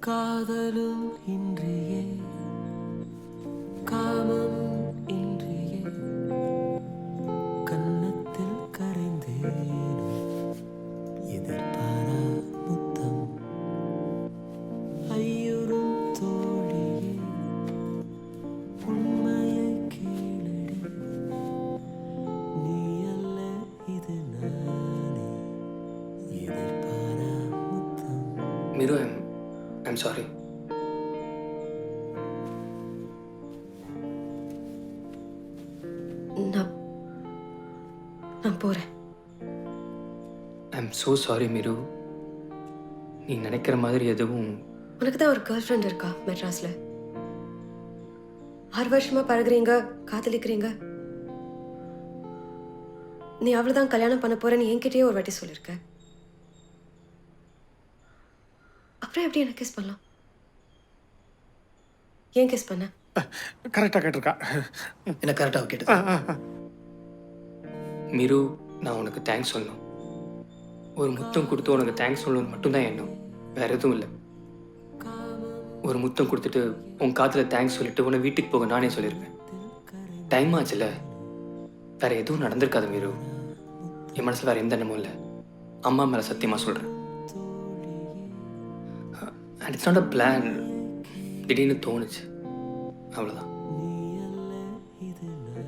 காதலும் இன்றியே காமமும் இன்றியே கன்னத்தில் கரைந்தேன் எதிர்பாரா முத்தம் ஐயுறும் தோழியே உண்மையை கேளடி நீ அல்ல இது நானே எதிர்பாரா முத்தம். Miru, I'm sorry. நான் போறேன். I'm so sorry, Miru. நீ நினைக்கிற மாதிரி எதுவும். உனக்கு தான் ஒரு கேர்ள் ஃப்ரெண்ட் இருக்கா மெட்ராஸ்ல? 6 வருஷமா பழகுறீங்க, காதலிக்கிறீங்க. நீ அவ்வளவுதான் கல்யாணம் பண்ண போறேன்னு என்கிட்டயே ஒரு வாட்டி சொல்லிருக்க. அப்புறம் எப்படி எனக்கு கிஸ் பண்ணலாம்? ஏன் கிஸ் பண்ண? கரெக்டாக கேட்டிருக்கா. என்ன கரெக்டாக கேட்டது? மிரு, நான் உனக்கு தேங்க்ஸ் சொல்லணும். ஒரு முத்தம் கொடுத்து உனக்கு தேங்க்ஸ் சொல்லணும் மட்டும்தான் எண்ணம், வேற எதுவும் இல்லை. ஒரு முத்தம் கொடுத்துட்டு உன் காத்துல தேங்க்ஸ் சொல்லிட்டு உன்னை வீட்டுக்கு போக நானே சொல்லியிருப்பேன். டைம் ஆச்சுல, வேற எதுவும் நடந்திருக்காது மிரு. என் மனசுல வேற எந்த எண்ணமும் இல்லை. அம்மா மேல சத்தியமா சொல்றேன். And it's not a plan, திடீர்னு தோணுச்சு, அவ்வளோதான்.